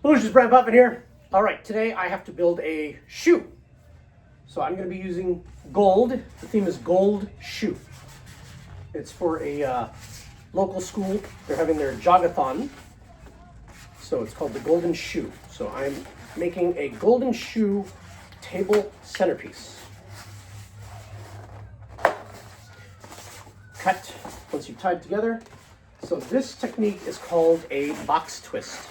Lucius Brand Puffin here. All right, today I have to build a shoe. So I'm going to be using gold. The theme is gold shoe. It's for a local school. They're having their jogathon. So it's called the Golden Shoe. So I'm making a golden shoe table centerpiece. Cut once you've tied together. So this technique is called a box twist.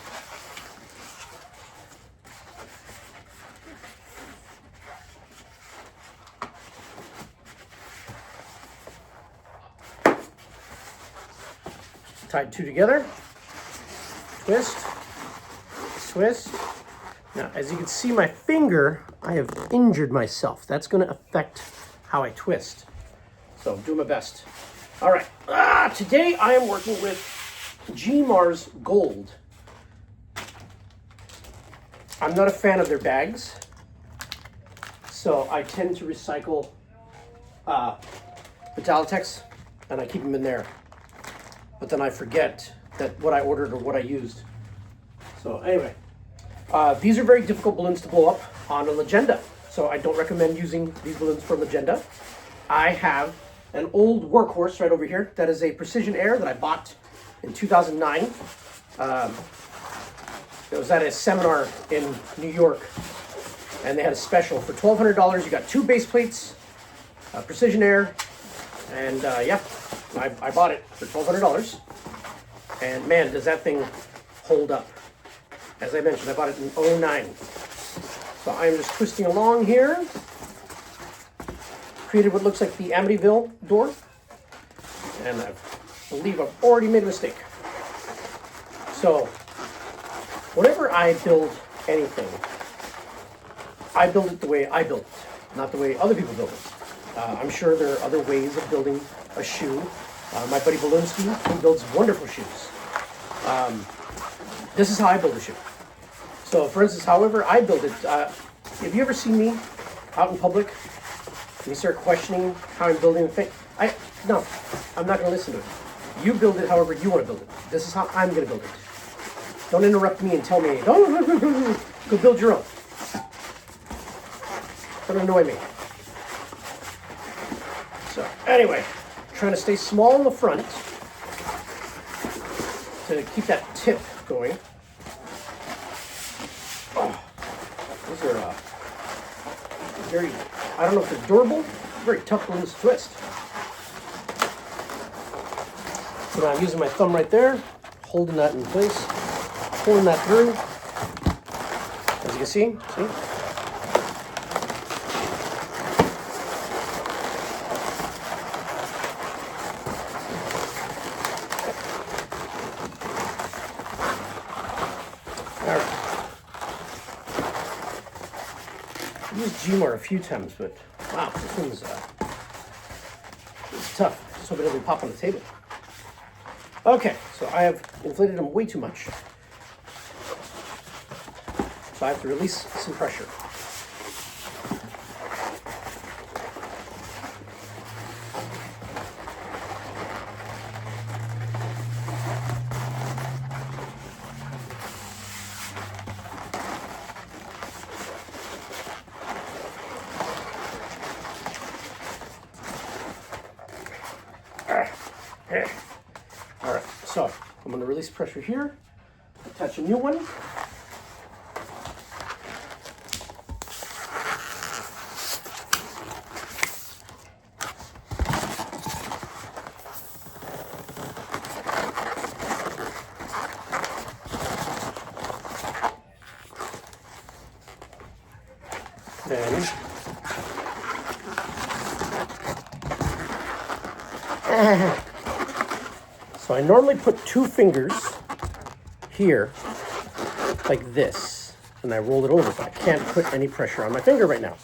Tied two together, twist, twist. Now, as you can see my finger, I have injured myself. That's gonna affect how I twist. So do my best. All right, today I am working with G-Mars Gold. I'm not a fan of their bags, so I tend to recycle Metallitex, and I keep them in there. But then I forget that what I ordered or what I used. So anyway, these are very difficult balloons to blow up on a Legenda. So I don't recommend using these balloons for Legenda. I have an old workhorse right over here. That is a Precision Air that I bought in 2009. It was at a seminar in New York, and they had a special for $1,200. You got two base plates, Precision Air, and yeah. I bought it for $1,200, and man, does that thing hold up. As I mentioned, I bought it in '09. So I'm just twisting along here. Created what looks like the Amityville door, and I believe I've already made a mistake. So whenever I build anything, I build it the way I build it, not the way other people build it. I'm sure there are other ways of building a shoe. My buddy Balunsky, he builds wonderful shoes. This is how I build a shoe. So for instance, however I build it, have you ever seen me out in public and you start questioning how I'm building a thing? No, I'm not gonna listen to it. You build it however you wanna build it. This is how I'm gonna build it. Don't interrupt me and tell me, oh, go build your own. Don't annoy me. So anyway, trying to stay small in the front to keep that tip going. Oh, those are very, I don't know if they're durable, very tough balloons to twist. So now I'm using my thumb right there, holding that in place, pulling that through. As you can see? All right. I've used G-Mar a few times, but wow, this thing's it's tough. Just hope it doesn't pop on the table. Okay, so I have inflated them way too much. So I have to release some pressure. All right, so I'm going to release pressure here, attach a new one. Then so I normally put two fingers here like this, and I roll it over, but I can't put any pressure on my finger right now.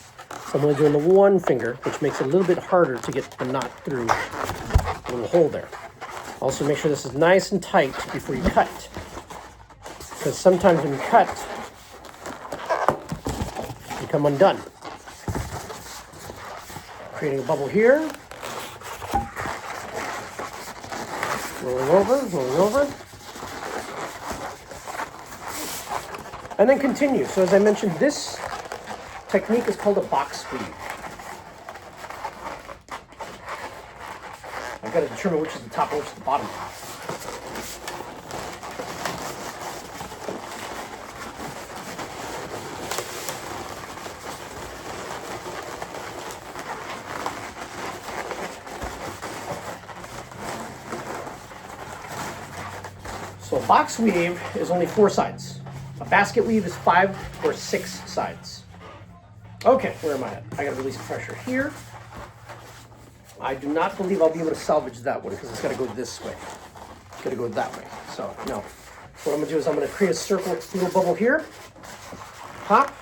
So I'm only doing the one finger, which makes it a little bit harder to get the knot through the little hole there. Also make sure this is nice and tight before you cut, because sometimes when you cut, you come undone. Creating a bubble here. Rolling over, rolling over. And then continue. So as I mentioned, this technique is called a box weave. I've got to determine which is the top and which is the bottom. So a box weave is only 4 sides. A basket weave is 5 or 6 sides. Okay, where am I at? I gotta release pressure here. I do not believe I'll be able to salvage that one because it's gotta go this way. It's gotta go that way. So, no. What I'm gonna do is I'm gonna create a circle, little bubble here. Pop.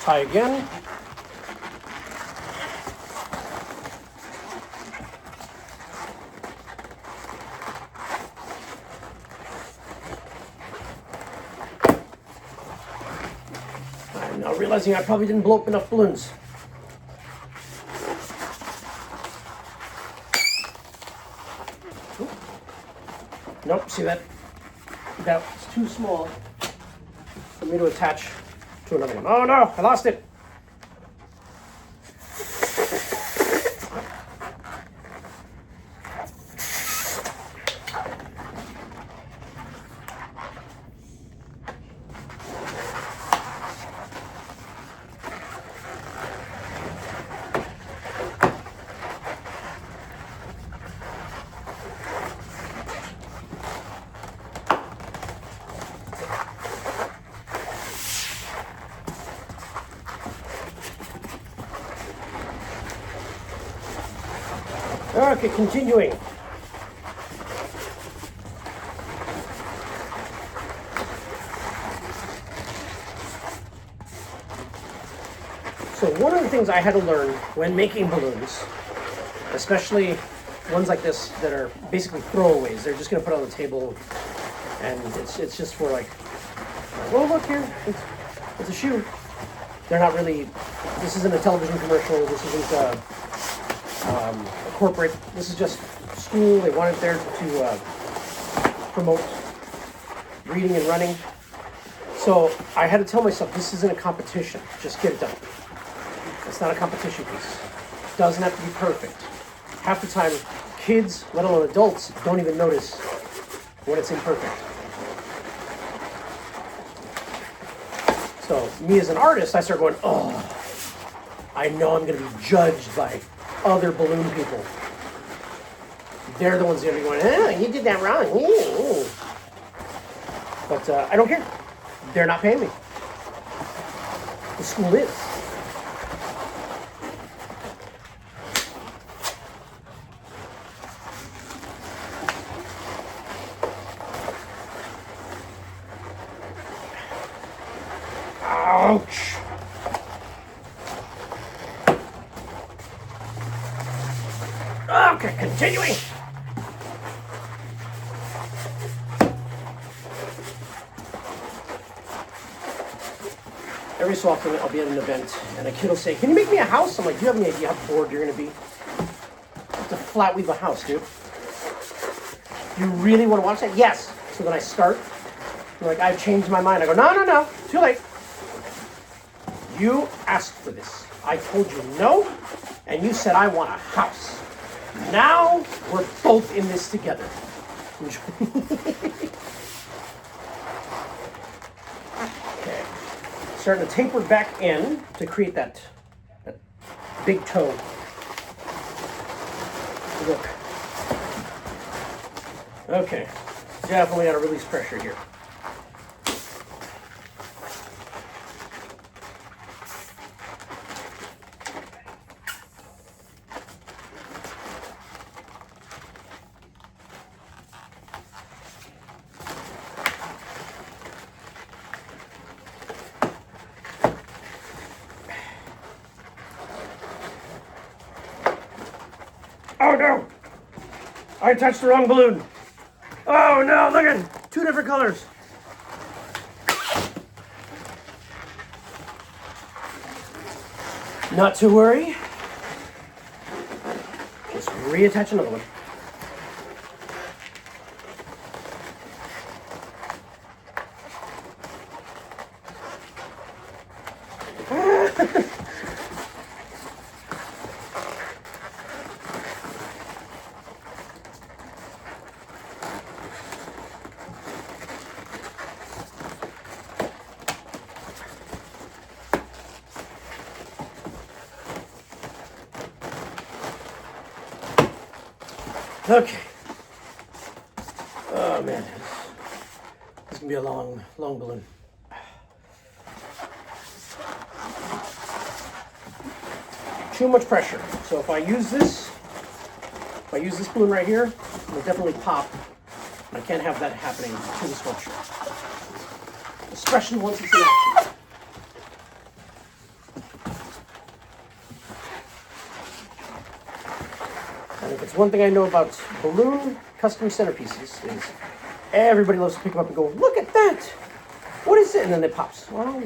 Tie again. I'm now realizing I probably didn't blow up enough balloons. Nope, see that? That was too small for me to attach to another one. Oh no, I lost it. Okay, continuing. So one of the things I had to learn when making balloons, especially ones like this that are basically throwaways, they're just going to put on the table, and it's just for like, oh look here, it's a shoe. They're not really. This isn't a television commercial. This isn't a corporate. This is just school. They want it there to promote reading and running. So I had to tell myself, this isn't a competition. Just get it done. It's not a competition piece. It doesn't have to be perfect. Half the time, kids, let alone adults, don't even notice when it's imperfect. So me as an artist, I start going, oh, I know I'm going to be judged by other balloon people. They're the ones that are going, oh, you did that wrong. But I don't care. They're not paying me. The school is. Ouch. Okay, continuing. Every so often I'll be at an event and a kid will say, can you make me a house? I'm like, do you have any idea how bored you're going to be? It's a flat weave a house, dude. You really want to watch that? Yes. So then I start. I'm like, I've changed my mind. I go, no. Too late. You asked for this. I told you no, and you said I want a house. Now we're both in this together. Okay. Starting to taper back in to create that big toe. Look. Okay. Definitely got to release pressure here. Oh no! I touched the wrong balloon. Oh no, look at it. 2 different colors. Not to worry. Just reattach another one. Okay. Oh man, this is gonna be a long balloon. Too much pressure. So if I use this balloon right here, it'll definitely pop. I can't have that happening to the sculpture, especially once it's in action. And if it's one thing I know about balloon custom centerpieces is everybody loves to pick them up and go, look at that! What is it? And then it pops. Well,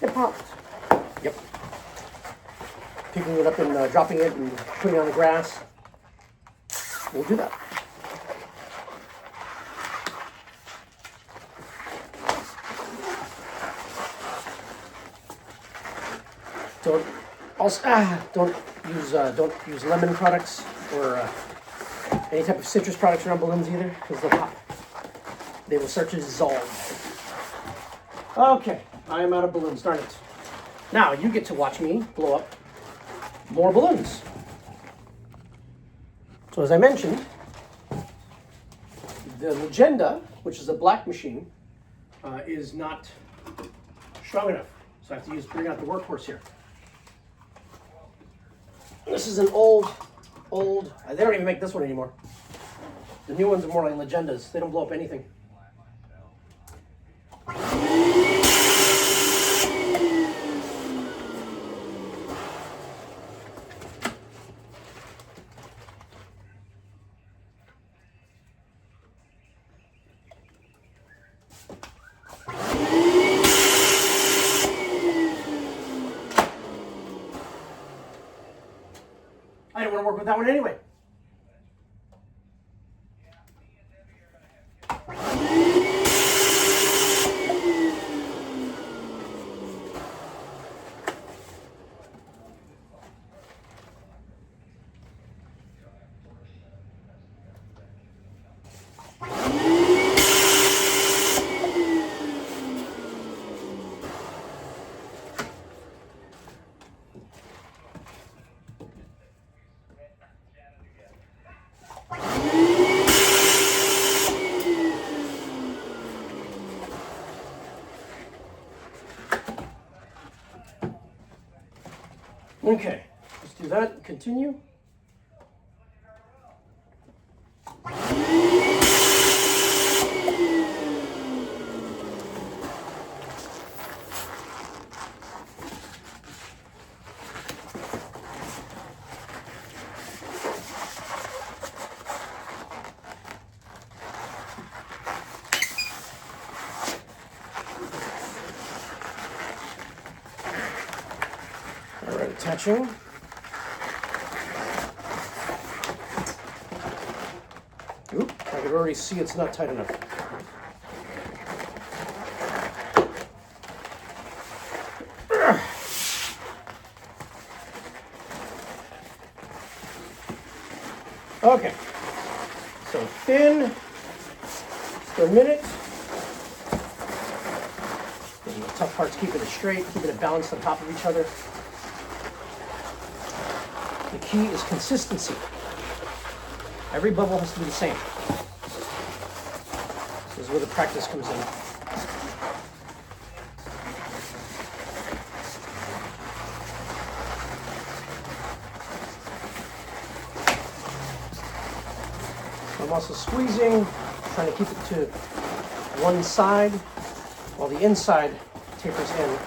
it popped. Yep. Picking it up and dropping it and putting it on the grass. We'll do that. Don't use lemon products or any type of citrus products around balloons either, because they'll pop. They will start to dissolve. Okay, I am out of balloons, darn it. Now you get to watch me blow up more balloons. So as I mentioned, the Legenda, which is a black machine, is not strong enough. So I have to bring out the workhorse here. This is an old, they don't even make this one anymore. The new ones are more like Legendas. They don't blow up anything. I don't want to work with that one anyway. Okay, let's do that. Continue. All right, attaching. Oop, I can already see it's not tight enough. Okay, so thin for a minute. And the tough part's keeping it straight, keeping it balanced on top of each other. The key is consistency. Every bubble has to be the same. This is where the practice comes in. I'm also squeezing, trying to keep it to one side while the inside tapers in.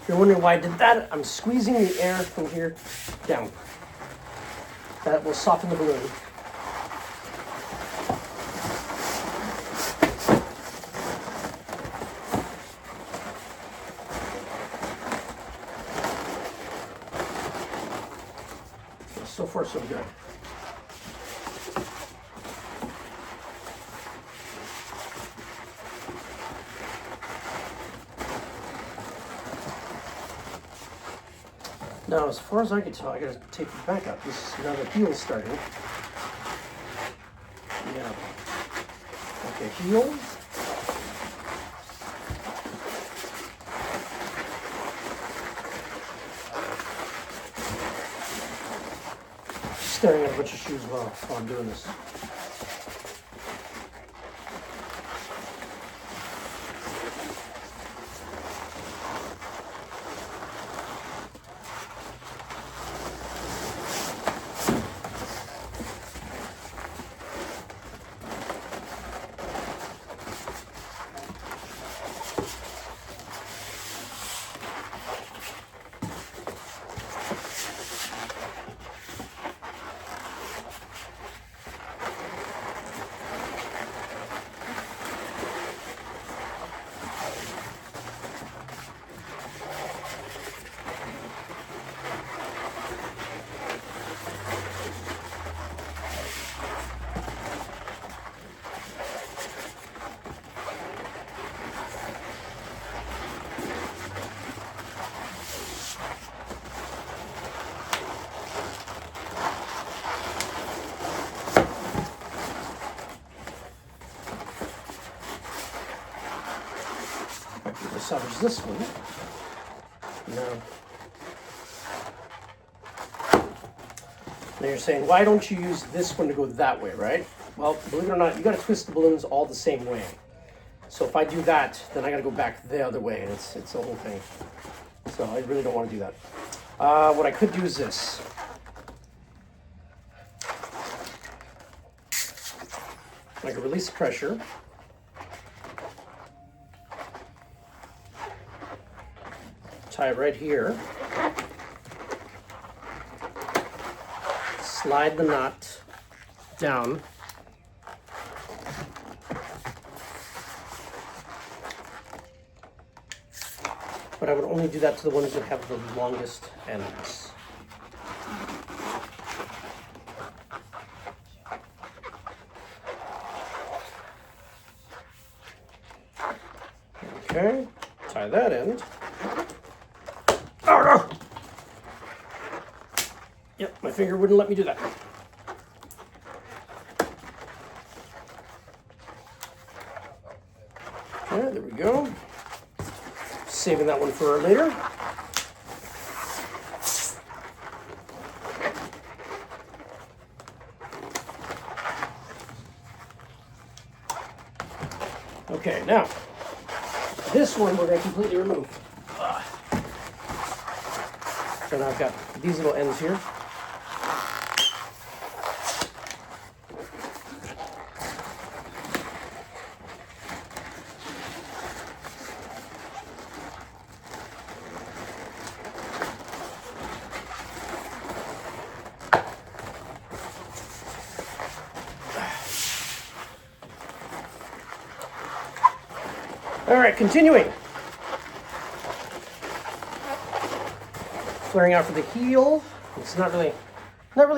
If you're wondering why I did that, I'm squeezing the air from here down. That will soften the balloon. So far, so good. Now, as far as I can tell, I gotta take it back up. This is now the heel's starting. Yeah. Okay, heel. Staring at a bunch of shoes while I'm doing this. Salvage this one. Now you're saying, why don't you use this one to go that way, right? Well, believe it or not, you got to twist the balloons all the same way. So if I do that, then I got to go back the other way, and it's the whole thing. So I really don't want to do that. What I could do is this. I could release the pressure. Tie it right here. Slide the knot down. But I would only do that to the ones that have the longest ends. Okay, tie that end. Oh, no. Yep, my finger wouldn't let me do that. Okay, there we go. Saving that one for later. Okay, now, this one we're going to completely remove. So now I've got these little ends here. All right, continuing. Flaring out for the heel. It's not really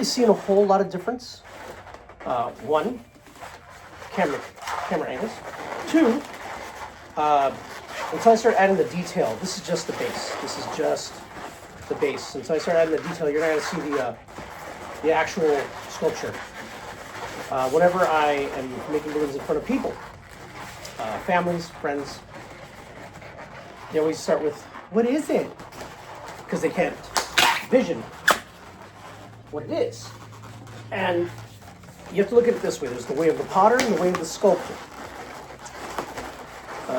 seeing a whole lot of difference. One, camera angles. Two, until I start adding the detail, this is just the base. This is just the base. Until I start adding the detail, you're not going to see the actual sculpture. Whenever I am making balloons in front of people, families, friends, they always start with, "What is it?" Because they can't vision what it is. And you have to look at it this way. There's the way of the potter and the way of the sculptor.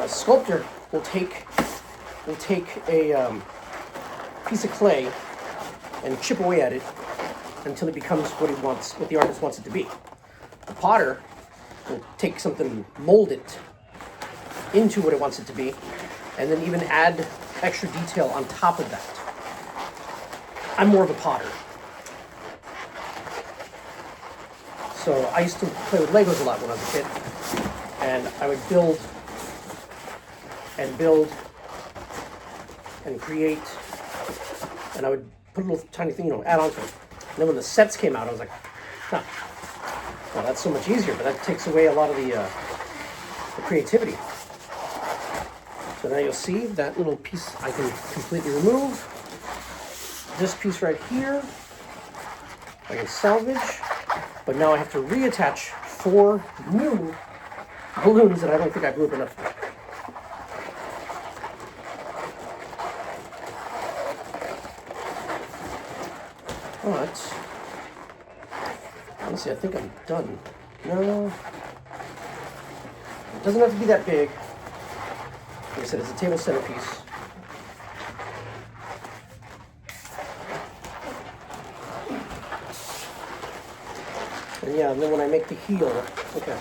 Sculptor will take a piece of clay and chip away at it until it becomes what he wants, what the artist wants it to be. The potter will take something and mold it into what it wants it to be, and then even add extra detail on top of that. I'm more of a potter. So I used to play with Legos a lot when I was a kid, and I would build and create, and I would put a little tiny thing, add on to it. And then when the sets came out, I was like, huh, well, that's so much easier, but that takes away a lot of the creativity. So now you'll see that little piece I can completely remove. this piece right here I can salvage, but now I have to reattach 4 new balloons that I don't think I blew up enough for. But, honestly, I think I'm done. No, it doesn't have to be that big. Like I said, it's a table centerpiece. And yeah, and then when I make the heel, okay.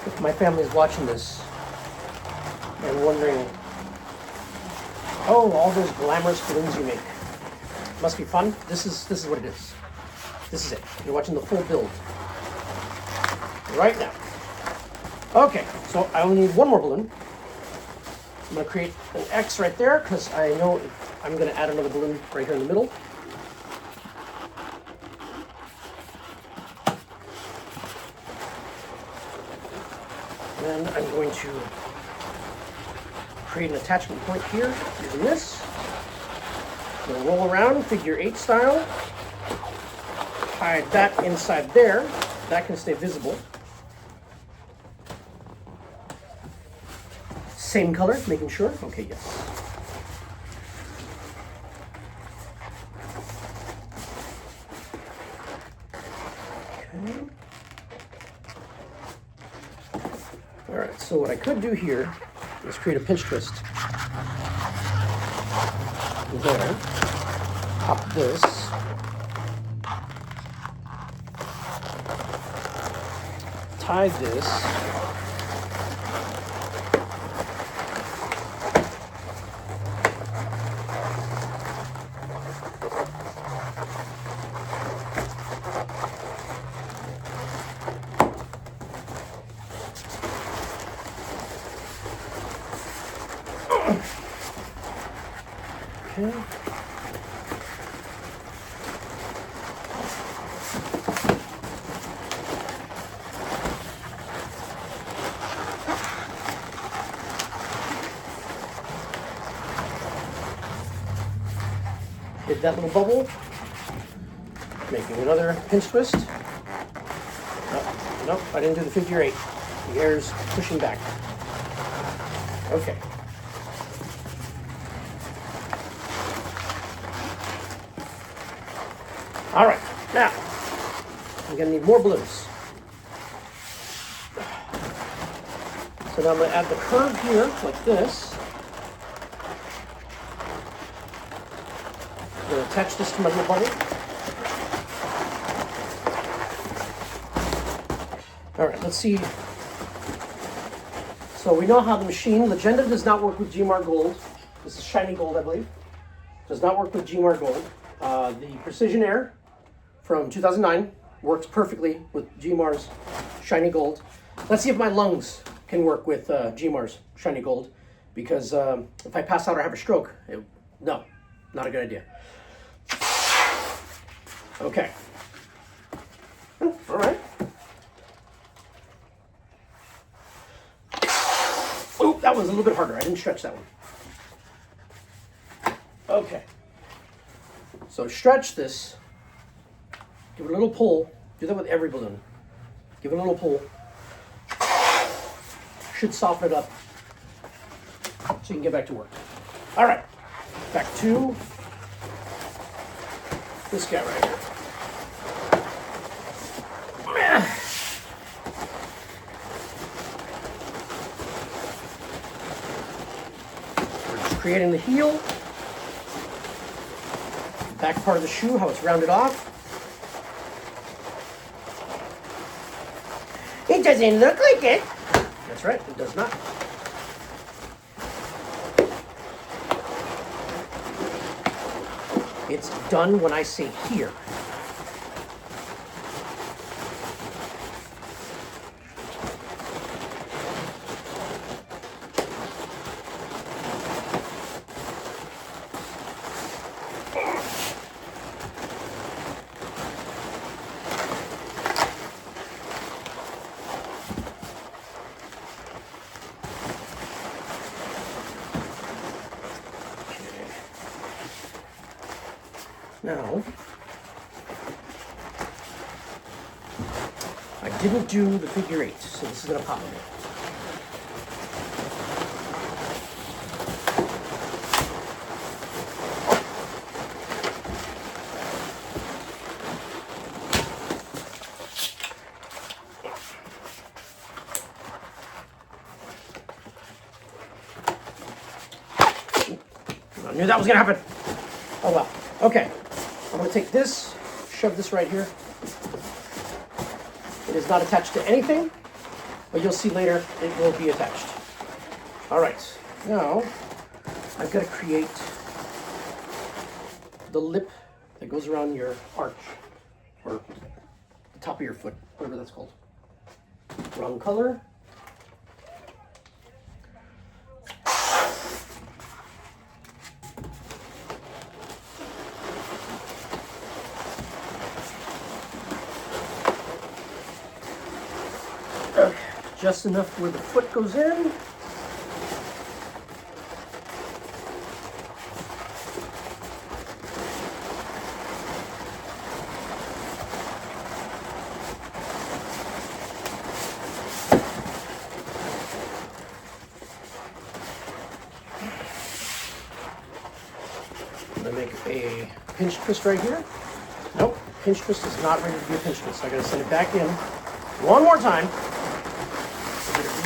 If my family is watching this and wondering, oh, all those glamorous balloons you make must be fun. This is what it is. This is it. You're watching the full build right now. Okay, so I only need 1 more balloon. I'm going to create an X right there because I know I'm going to add another balloon right here in the middle. And I'm going to create an attachment point here using this. I'm going to roll around figure 8 style. Hide that inside there. That can stay visible. Same color, making sure. Okay, yes. Okay. All right, so what I could do here is create a pinch twist. There. Pop this. Tie this. Okay. Hit that little bubble, making another pinch twist. Nope, I didn't do the figure 8. The air's pushing back. Okay. All right, now I'm gonna need more blues. So now I'm gonna add the curve here, like this. I'm gonna attach this to my little bubble. All right, let's see. So we know how the machine, Legenda does not work with GMAR Gold. This is shiny gold, I believe. Does not work with GMAR Gold. The Precision Air from 2009 works perfectly with GMAR's shiny gold. Let's see if my lungs can work with GMAR's shiny gold, because if I pass out or have a stroke, no, not a good idea. Okay. All right. Oop, that one's a little bit harder. I didn't stretch that one. Okay. So stretch this. Give it a little pull. Do that with every balloon. Give it a little pull. Should soften it up so you can get back to work. All right. Back to this guy right here. We're just creating the heel. Back part of the shoe, how it's rounded off. It doesn't look like it. That's right, it does not. It's done when I say here. Now, I didn't do the figure 8, so this is going to pop a bit. I knew that was going to happen. Oh well. Okay. I'm going to take this, shove this right here. It is not attached to anything, but you'll see later it will be attached. All right. Now, I've got to create the lip that goes around your arch, or the top of your foot, whatever that's called. Wrong color. Okay, just enough where the foot goes in. I'm gonna make a pinch twist right here. Nope, pinch twist is not ready to be a pinch twist. I gotta send it back in one more time.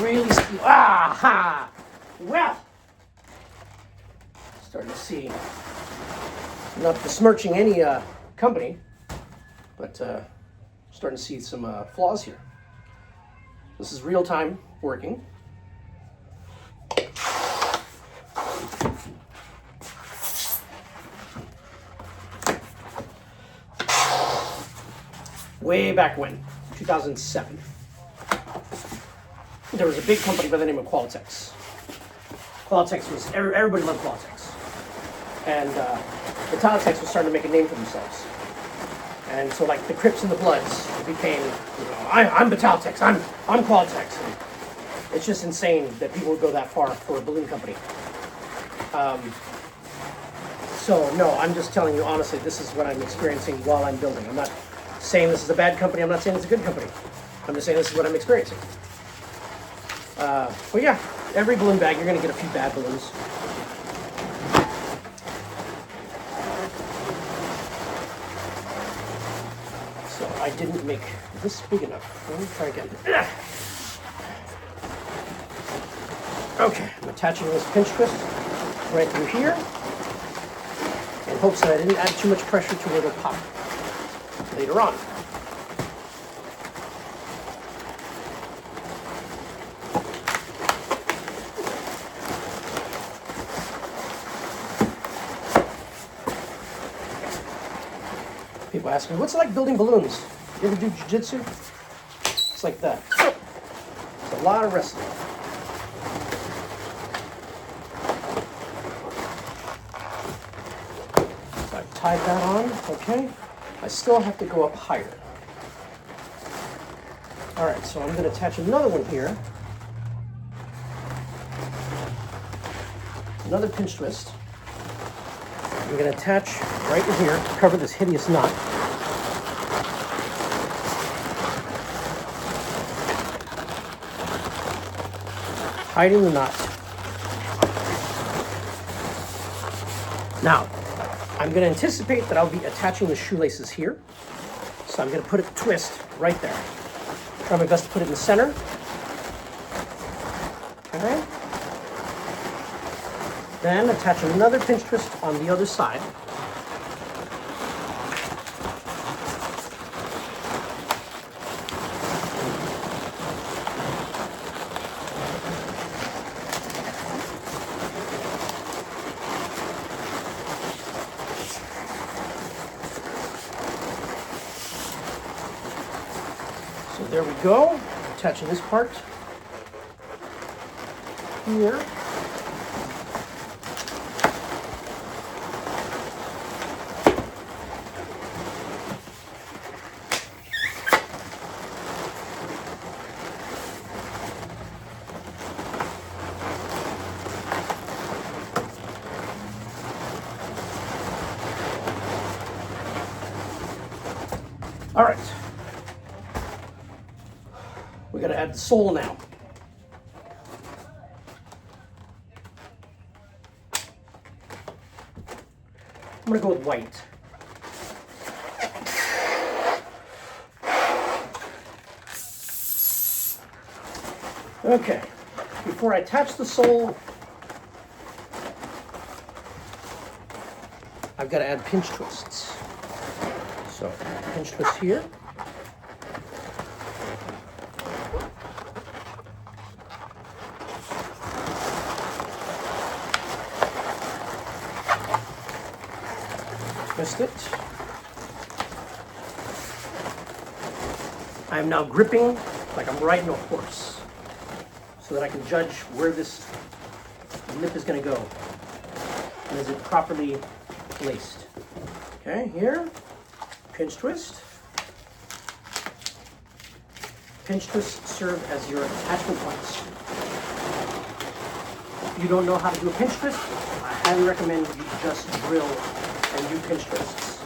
Really speed. Ha! Well, starting to see, not besmirching any company, but starting to see some flaws here. This is real time working. Way back when, 2007. There was a big company by the name of Qualitex. Qualitex was, everybody loved Qualitex. And Metalitex was starting to make a name for themselves. And so like the Crips and the Bloods became, you know, I'm Metalitex, I'm Qualitex. And it's just insane that people would go that far for a balloon company. So no, I'm just telling you honestly, this is what I'm experiencing while I'm building. I'm not saying this is a bad company, I'm not saying it's a good company. I'm just saying this is what I'm experiencing. But yeah, every balloon bag, you're going to get a few bad balloons. So I didn't make this big enough. Let me try again. Okay, I'm attaching this pinch twist right through here in hopes that I didn't add too much pressure to where it'll pop later on. People ask me, what's it like building balloons? You ever do jiu-jitsu? It's like that. It's a lot of wrestling. So I've tied that on, okay. I still have to go up higher. All right, so I'm going to attach another one here. Another pinch twist. I'm going to attach right in here to cover this hideous knot. Hiding the knot. Now, I'm going to anticipate that I'll be attaching the shoelaces here. So I'm going to put a twist right there. Try my best to put it in the center. Okay. Then attach another pinch twist on the other side. So there we go. Attaching this part here. All right. We got to add the sole now. I'm going to go with white. Okay, before I attach the sole, I've got to add pinch twists. So, pinch twist here. Twist it. I am now gripping like I'm riding a horse, so that I can judge where this nip is going to go. And is it properly placed? Okay, here, pinch twist. Pinch twists serve as your attachment points. If you don't know how to do a pinch twist, I highly recommend you just drill and do pinch twists.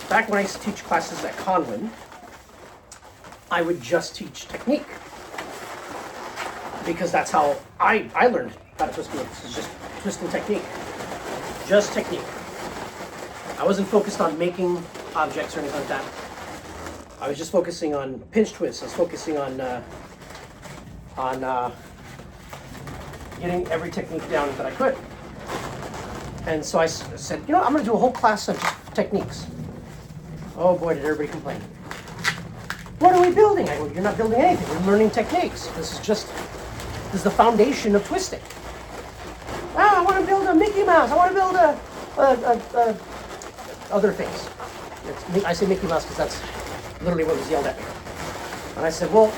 Back when I used to teach classes at Conlin, I would just teach technique, because that's how I learned how to twist balloons. It's just twisting technique. Just technique. I wasn't focused on making objects or anything like that. I was just focusing on pinch twists. I was focusing on getting every technique down that I could. And so I said, you know, I'm going to do a whole class of just techniques. Oh boy, did everybody complain. What are we building? I go, you're not building anything. We're learning techniques. This is the foundation of twisting. Ah, I want to build a Mickey Mouse. I want to build a other things. I say Mickey Mouse because that's literally what was yelled at me. And I said, well,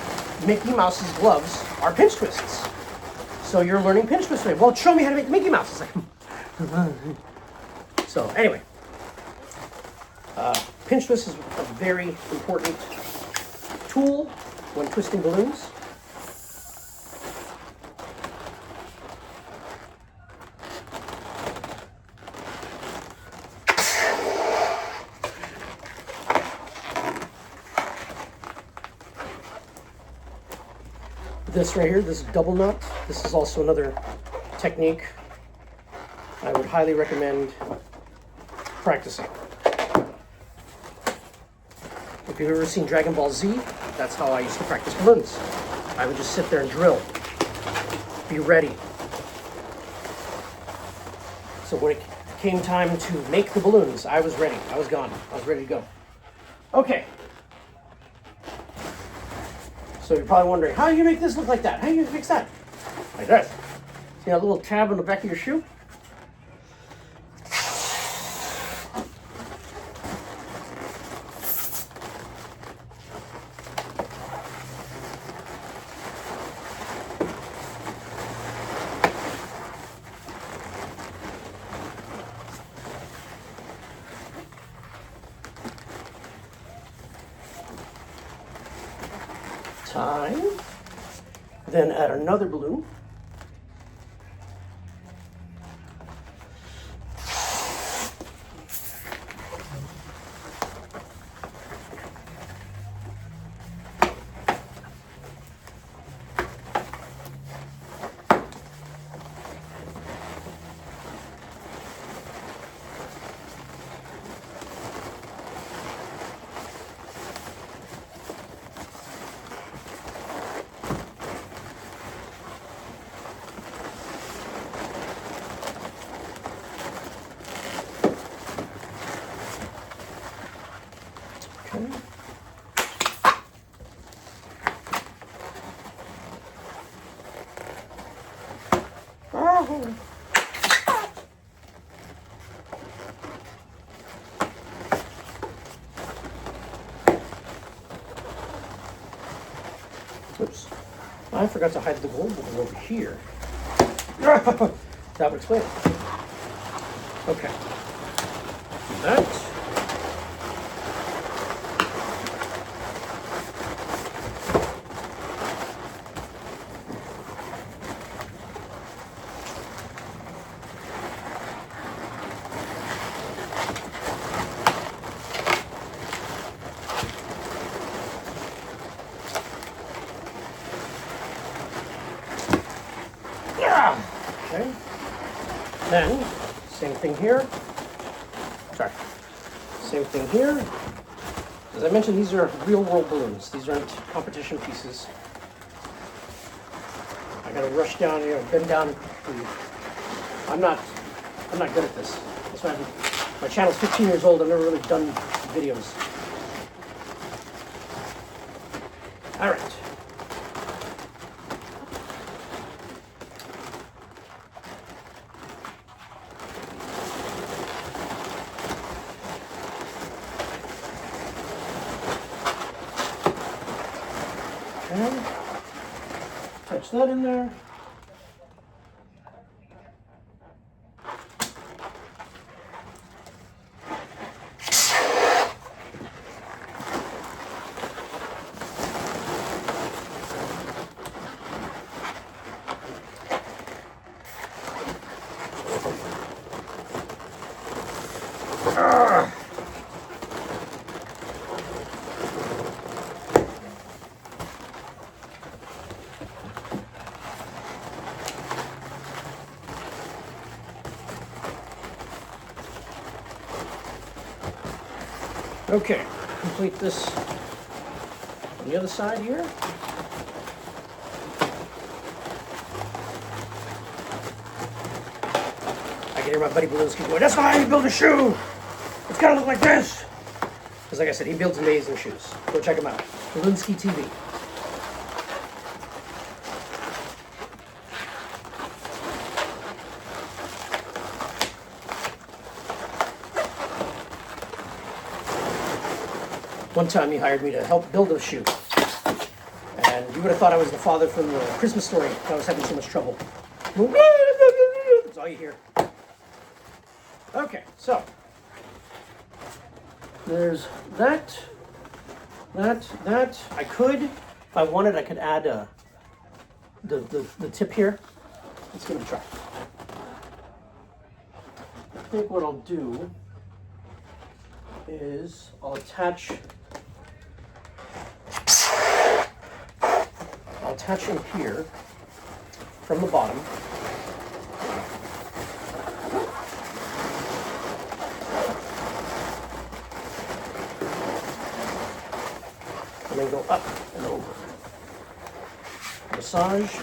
Mickey Mouse's gloves are pinch twists. So you're learning pinch twists. Well, show me how to make Mickey Mouse. It's like, so anyway, pinch twist is a very important tool when twisting balloons. This right here, this double knot, this is also another technique I would highly recommend practicing. If you've ever seen Dragon Ball Z, that's how I used to practice balloons. I would just sit there and drill, be ready. So when it came time to make the balloons, I was ready, I was gone, I was ready to go. Okay. So you're probably wondering, how do you make this look like that? How do you fix that? Like that. See that little tab on the back of your shoe? Time. Then add another balloon. Oops. I forgot to hide the gold balloon over here. That would explain it. Okay. Do that. Then, same thing here. Sorry. Same thing here. As I mentioned, these are real world balloons. These aren't competition pieces. I gotta rush down, bend down. I'm not good at this. That's why my channel's 15 years old. I've never really done videos. All right. Okay. Touch that in there. Okay, complete this on the other side here. I can hear my buddy Belinsky going, "That's not how you build a shoe! It's gotta look like this!" Because like I said, he builds amazing shoes. Go check him out. Belinsky TV. One time he hired me to help build a shoe. And you would have thought I was the father from the Christmas Story. I was having so much trouble. That's all you hear. Okay, so there's that. I could, if I wanted, I could add the tip here. Let's give it a try. I think what I'll do is I'll attach in here from the bottom. And then go up and over. Massage.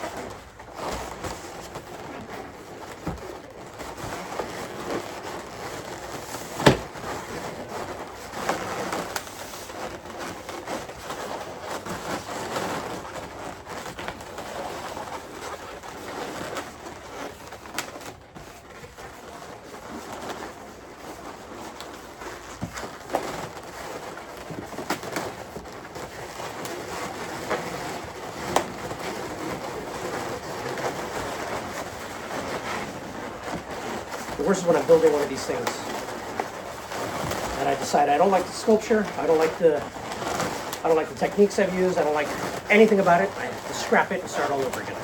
The worst is when I'm building one of these things and I decide I don't like the sculpture, I don't like the techniques I've used, I don't like anything about it. I have to scrap it and start all over again.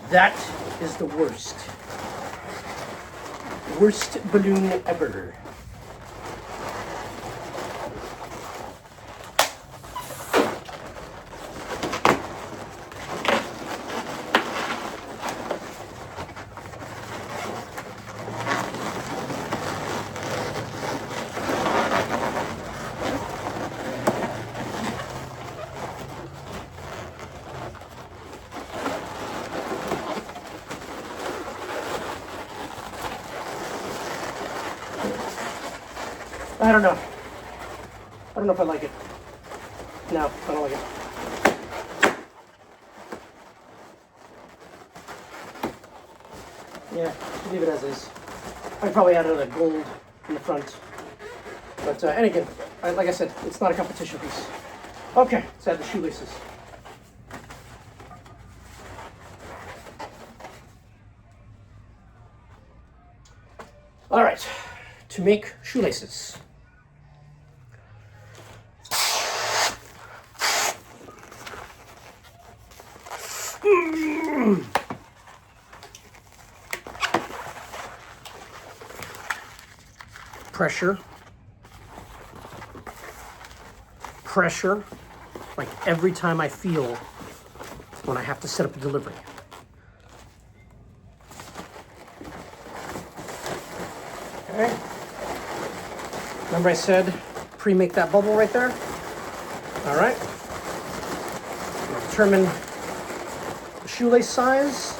That is the worst. Worst balloon ever. I don't know. I don't know if I like it. No, I don't like it. Yeah, leave it as is. I'd probably add another gold in the front. But, and again, like I said, it's not a competition piece. Okay, let's add the shoelaces. All right, to make shoelaces. Pressure, like every time I feel when I have to set up a delivery. Remember I said pre-make that bubble right there? All right. Determine the shoelace size.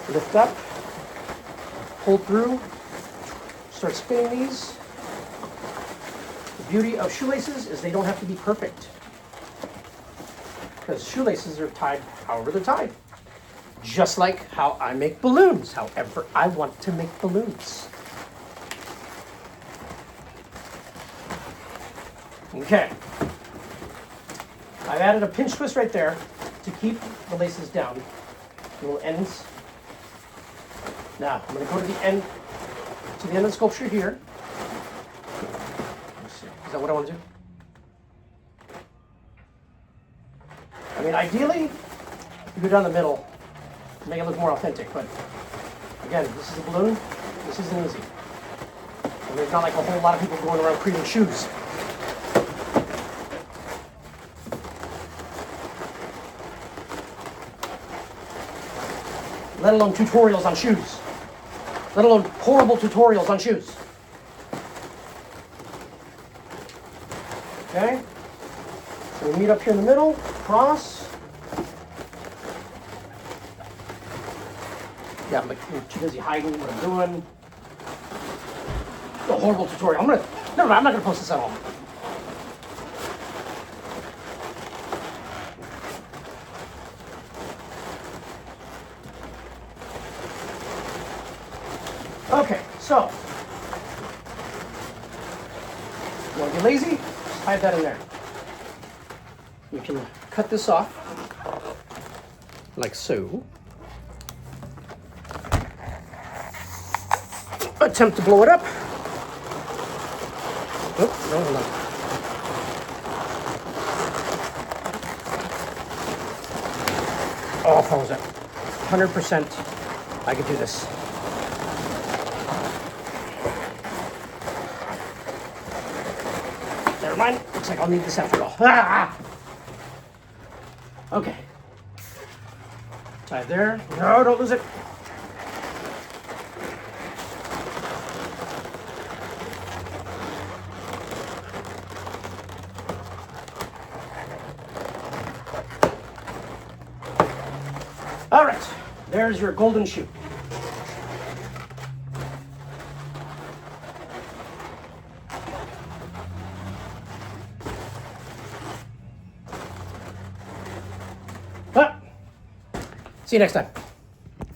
Lift up, pull through, start spinning these. The beauty of shoelaces is they don't have to be perfect, because shoelaces are tied however they're tied. Just like how I make balloons, however I want to make balloons. Okay. I've added a pinch twist right there to keep the laces down, little ends. Now, I'm going to go to the end of the sculpture here. Is that what I want to do? I mean, ideally, you go down the middle to make it look more authentic, but again, this is a balloon. This isn't easy. And there's not like a whole lot of people going around creating shoes. Let alone tutorials on shoes. Let alone horrible tutorials on shoes. Okay? So we meet up here in the middle, cross. Yeah, I'm like too busy hiding what I'm doing. A horrible tutorial. I'm not gonna post this at all. Okay, so you want to be lazy? Just hide that in there. You can cut this off like so. Attempt to blow it up. Oh, no, hold on. Oh, froze it. 100%. I could do this. Never mind. Looks like I'll need this after all. Ah! Okay. Tie it there. No, don't lose it. All right. There's your golden shoe. See you next time.